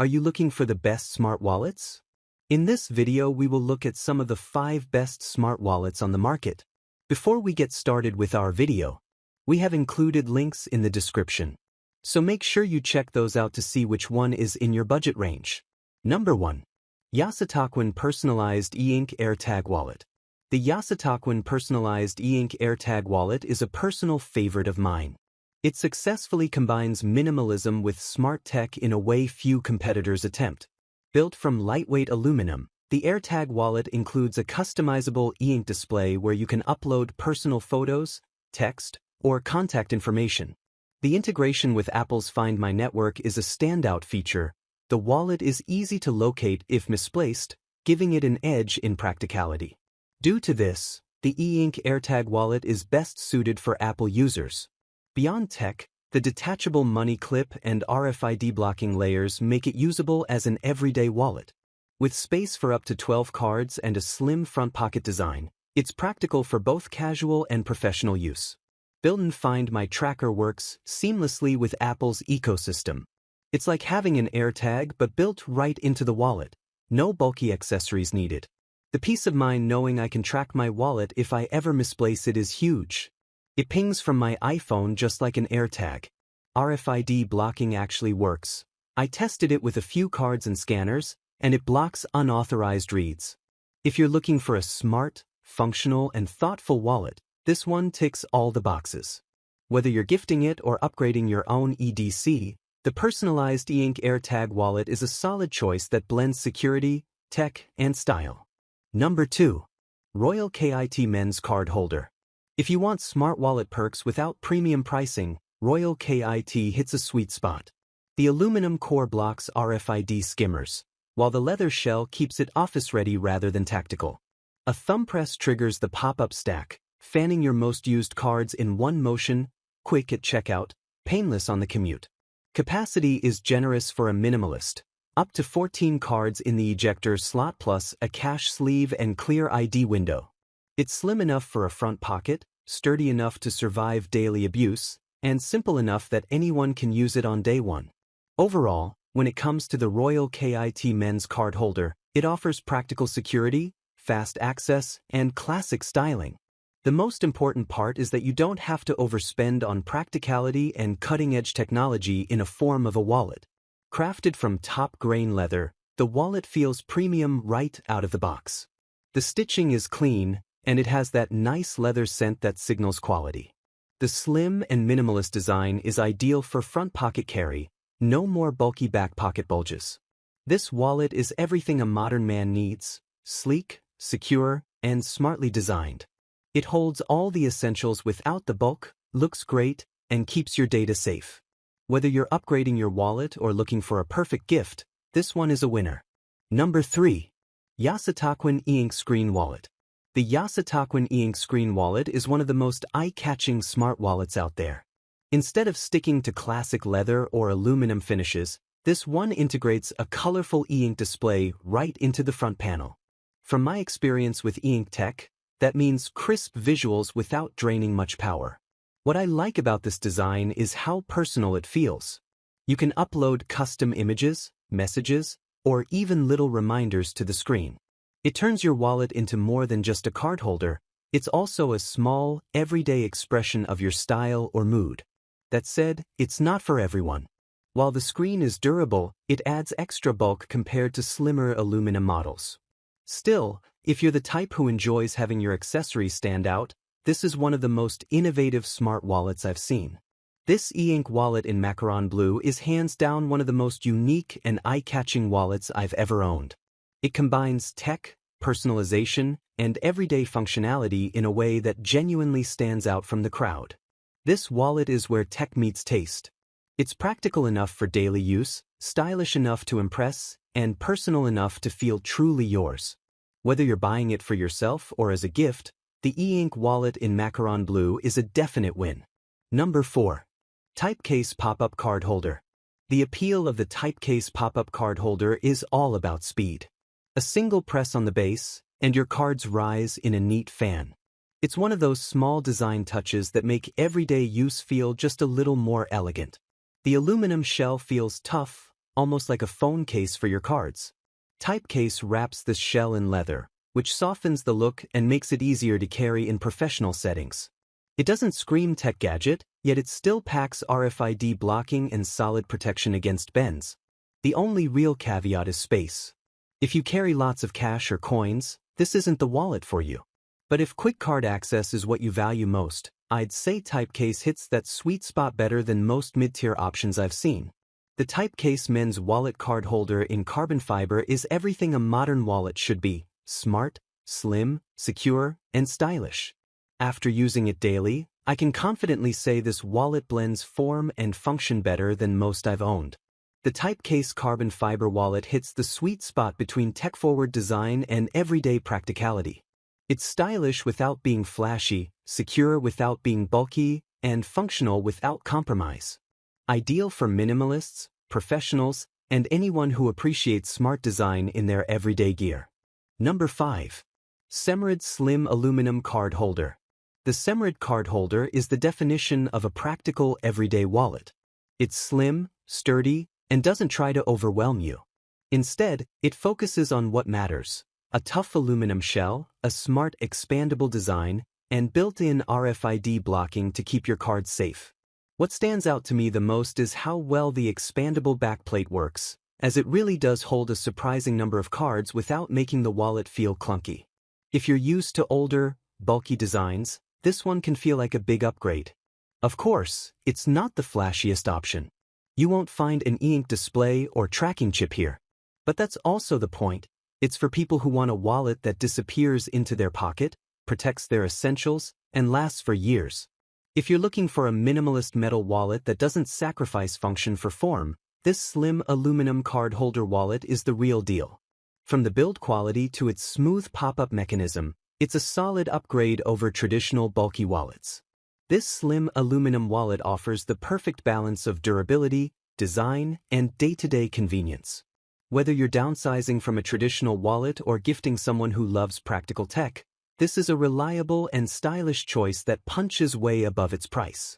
Are you looking for the best smart wallets? In this video we will look at some of the 5 best smart wallets on the market. Before we get started with our video, we have included links in the description. So make sure you check those out to see which one is in your budget range. Number 1. Yositochuan Personalized E-Ink AirTag Wallet. The Yositochuan Personalized E-Ink AirTag Wallet is a personal favorite of mine. It successfully combines minimalism with smart tech in a way few competitors attempt. Built from lightweight aluminum, the AirTag wallet includes a customizable e-ink display where you can upload personal photos, text, or contact information. The integration with Apple's Find My network is a standout feature. The wallet is easy to locate if misplaced, giving it an edge in practicality. Due to this, the e-ink AirTag wallet is best suited for Apple users. Beyond tech, the detachable money clip and RFID blocking layers make it usable as an everyday wallet. With space for up to 12 cards and a slim front pocket design, it's practical for both casual and professional use. Built-in Find My tracker works seamlessly with Apple's ecosystem. It's like having an AirTag but built right into the wallet. No bulky accessories needed. The peace of mind knowing I can track my wallet if I ever misplace it is huge. It pings from my iPhone just like an AirTag. RFID blocking actually works. I tested it with a few cards and scanners, and it blocks unauthorized reads. If you're looking for a smart, functional, and thoughtful wallet, this one ticks all the boxes. Whether you're gifting it or upgrading your own EDC, the personalized e-ink AirTag wallet is a solid choice that blends security, tech, and style. Number 2. Royal KIT Men's Card Holder. If you want smart wallet perks without premium pricing, Royal KIT hits a sweet spot. The aluminum core blocks RFID skimmers, while the leather shell keeps it office-ready rather than tactical. A thumb press triggers the pop-up stack, fanning your most used cards in one motion, quick at checkout, painless on the commute. Capacity is generous for a minimalist. Up to 14 cards in the ejector slot plus a cash sleeve and clear ID window. It's slim enough for a front pocket, sturdy enough to survive daily abuse, and simple enough that anyone can use it on day one. Overall, when it comes to the Royal KIT Men's Card Holder, it offers practical security, fast access, and classic styling. The most important part is that you don't have to overspend on practicality and cutting-edge technology in a form of a wallet. Crafted from top-grain leather, the wallet feels premium right out of the box. The stitching is clean, and it has that nice leather scent that signals quality. The slim and minimalist design is ideal for front pocket carry, no more bulky back pocket bulges. This wallet is everything a modern man needs, sleek, secure, and smartly designed. It holds all the essentials without the bulk, looks great, and keeps your data safe. Whether you're upgrading your wallet or looking for a perfect gift, this one is a winner. Number 3. Yositochuan E-Ink Screen Wallet. The Yositochuan E-Ink Screen Wallet is one of the most eye-catching smart wallets out there. Instead of sticking to classic leather or aluminum finishes, this one integrates a colorful e-ink display right into the front panel. From my experience with e-ink tech, that means crisp visuals without draining much power. What I like about this design is how personal it feels. You can upload custom images, messages, or even little reminders to the screen. It turns your wallet into more than just a card holder. It's also a small, everyday expression of your style or mood. That said, it's not for everyone. While the screen is durable, it adds extra bulk compared to slimmer aluminum models. Still, if you're the type who enjoys having your accessories stand out, this is one of the most innovative smart wallets I've seen. This e-ink wallet in macaron blue is hands down one of the most unique and eye-catching wallets I've ever owned. It combines tech, personalization, and everyday functionality in a way that genuinely stands out from the crowd. This wallet is where tech meets taste. It's practical enough for daily use, stylish enough to impress, and personal enough to feel truly yours. Whether you're buying it for yourself or as a gift, the e-ink wallet in macaron blue is a definite win. Number 4. Typecase Pop-Up Card Holder. The appeal of the typecase pop-up card holder is all about speed. A single press on the base, and your cards rise in a neat fan. It's one of those small design touches that make everyday use feel just a little more elegant. The aluminum shell feels tough, almost like a phone case for your cards. Typecase wraps this shell in leather, which softens the look and makes it easier to carry in professional settings. It doesn't scream tech gadget, yet it still packs RFID blocking and solid protection against bends. The only real caveat is space. If you carry lots of cash or coins, this isn't the wallet for you. But if quick card access is what you value most, I'd say Typecase hits that sweet spot better than most mid-tier options I've seen. The Typecase men's wallet card holder in carbon fiber is everything a modern wallet should be: smart, slim, secure, and stylish. After using it daily, I can confidently say this wallet blends form and function better than most I've owned. The Typecase carbon fiber wallet hits the sweet spot between tech-forward design and everyday practicality. It's stylish without being flashy, secure without being bulky, and functional without compromise. Ideal for minimalists, professionals, and anyone who appreciates smart design in their everyday gear. Number 5. SEMORID Slim Aluminum Card Holder. The SEMORID card holder is the definition of a practical everyday wallet. It's slim, sturdy, and doesn't try to overwhelm you. Instead, it focuses on what matters: a tough aluminum shell, a smart expandable design, and built-in RFID blocking to keep your cards safe. What stands out to me the most is how well the expandable backplate works, as it really does hold a surprising number of cards without making the wallet feel clunky. If you're used to older, bulky designs, this one can feel like a big upgrade. Of course, it's not the flashiest option. You won't find an e-ink display or tracking chip here. But that's also the point. It's for people who want a wallet that disappears into their pocket, protects their essentials, and lasts for years. If you're looking for a minimalist metal wallet that doesn't sacrifice function for form, this slim aluminum card holder wallet is the real deal. From the build quality to its smooth pop-up mechanism, it's a solid upgrade over traditional bulky wallets. This slim aluminum wallet offers the perfect balance of durability, design, and day-to-day convenience. Whether you're downsizing from a traditional wallet or gifting someone who loves practical tech, this is a reliable and stylish choice that punches way above its price.